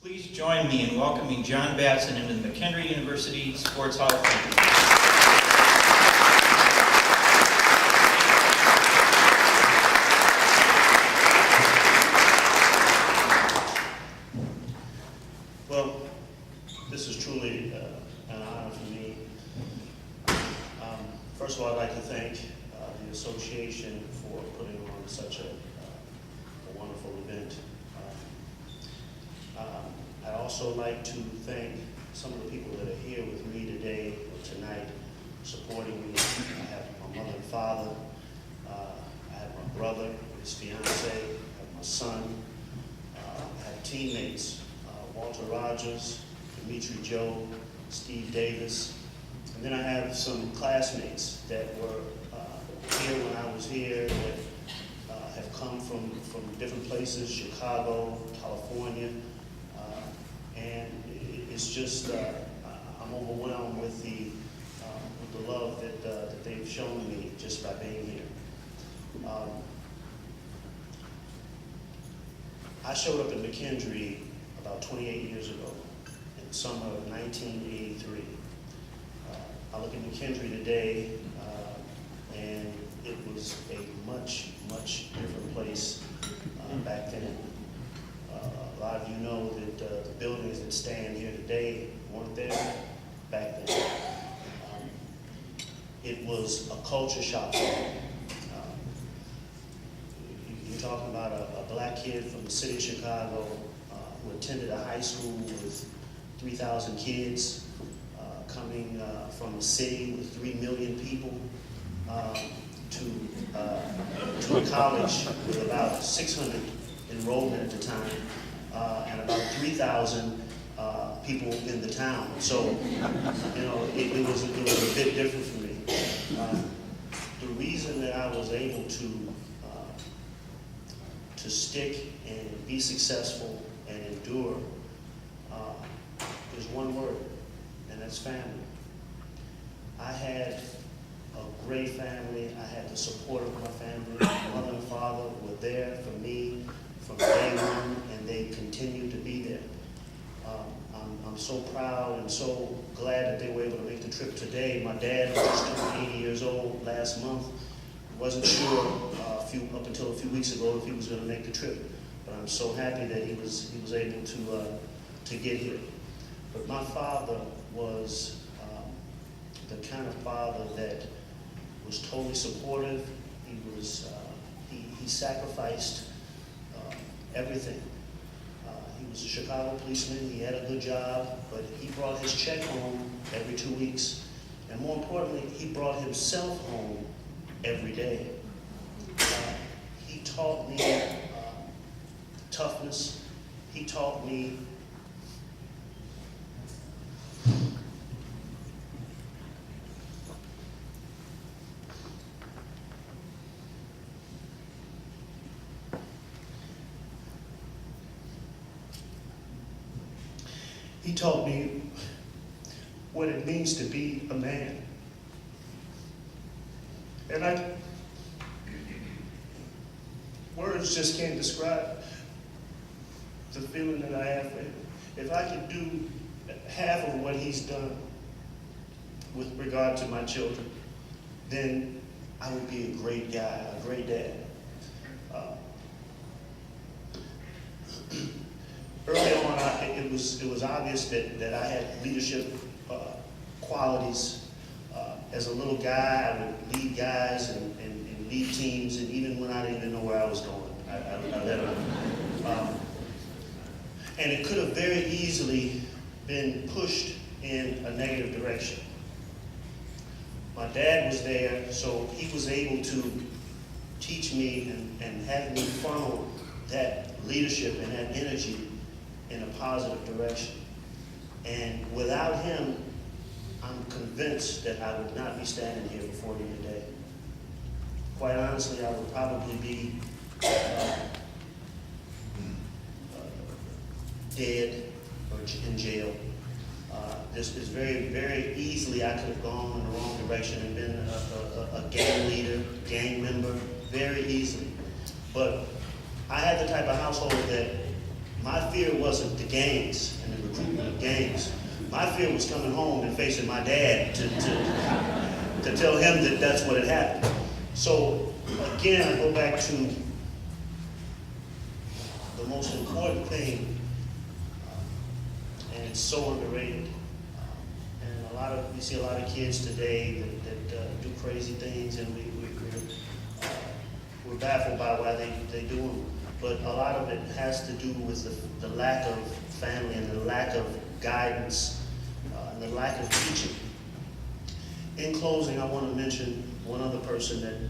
Please join me in welcoming John Batson into the McKendree University Sports Hall of Fame. Well, this is truly an honor for me. First of all, I'd like to thank the association for putting on such a wonderful event. I'd also like to thank some of the people that are here with me today or tonight, supporting me. I have my mother and father, I have my brother, his fiance, I have my son, I have teammates, Walter Rogers, Dimitri Joe, Steve Davis, and then I have some classmates that were here when I was here that have come from different places, Chicago, California, and it's just, I'm overwhelmed with the love that they've shown me just by being here. I showed up at McKendree about 28 years ago, in the summer of 1983. I look at McKendree today, and it was a much, much different place back then. A lot of you know that the buildings that stand here today weren't there back then. It was a culture shock. You're talking about a black kid from the city of Chicago who attended a high school with 3,000 kids, coming from a city with 3 million people to a college with about 600 enrollment at the time, and about 3,000 people in the town. So, you know, it was a bit different for me. The reason that I was able to stick and be successful and endure is one word, and that's family. I had a great family. I had the support of my family. My mother and father were there for me from day one, and they continue to be there. I'm so proud and so glad that they were able to make the trip today. My dad was just turned 80 years old last month. Wasn't sure up until a few weeks ago if he was going to make the trip, but I'm so happy that he was able to get here. But my father was the kind of father that was totally supportive. He sacrificed everything. He was a Chicago policeman. He had a good job, but he brought his check home every 2 weeks, and more importantly, he brought himself home every day. He taught me toughness. He taught me what it means to be a man. And words just can't describe the feeling that I have for him. If I could do half of what he's done with regard to my children, then I would be a great guy, a great dad. Early on, it was obvious that I had leadership qualities. As a little guy, I would lead guys and lead teams, and even when I didn't even know where I was going, I let them. And it could have very easily been pushed in a negative direction. My dad was there, so he was able to teach me and have me funnel that leadership and that energy in a positive direction. And without him, I'm convinced that I would not be standing here before you today. Quite honestly, I would probably be dead or in jail. This is very, very easily I could have gone in the wrong direction and been a gang leader, gang member, very easily. But I had the type of household that my fear wasn't the gangs and the recruitment of gangs. My fear was coming home and facing my dad to tell him that that's what had happened. So again, I go back to the most important thing, and it's so underrated. And we see a lot of kids today that do crazy things, and we're baffled by why they do them. But a lot of it has to do with the lack of family and the lack of guidance and the lack of teaching. In closing, I want to mention one other person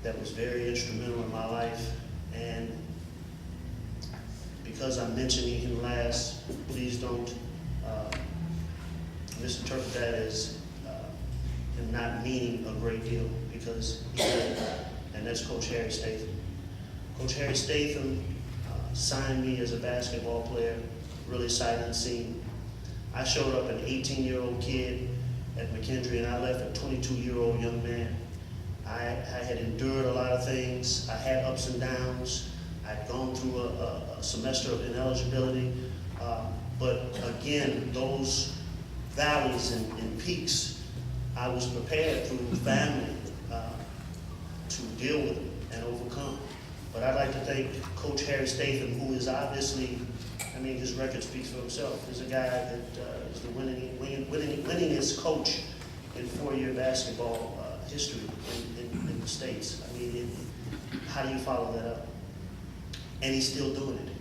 that was very instrumental in my life, and because I'm mentioning him last, please don't misinterpret that as him not meaning a great deal, because he did, and that's Coach Harry Statham. Coach Harry Statham signed me as a basketball player, really sight unseen. I showed up an 18-year-old kid at McKendree, and I left a 22-year-old young man. I had endured a lot of things. I had ups and downs. I'd gone through a semester of ineligibility. But again, those valleys and peaks, I was prepared through family to deal with them and overcome. But I'd like to thank Coach Harry Statham, who is obviously, I mean, his record speaks for himself. He's a guy that is the winningest coach in four-year basketball history in the States. I mean, how do you follow that up? And he's still doing it.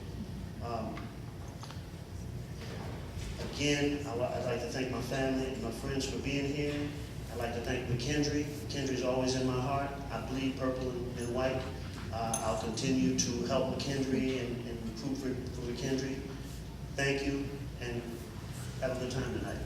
Again, I'd like to thank my family and my friends for being here. I'd like to thank McKendree. McKendree's always in my heart. I bleed purple and white. I'll continue to help McKendree and recruit for McKendree. Thank you, and have a good time tonight.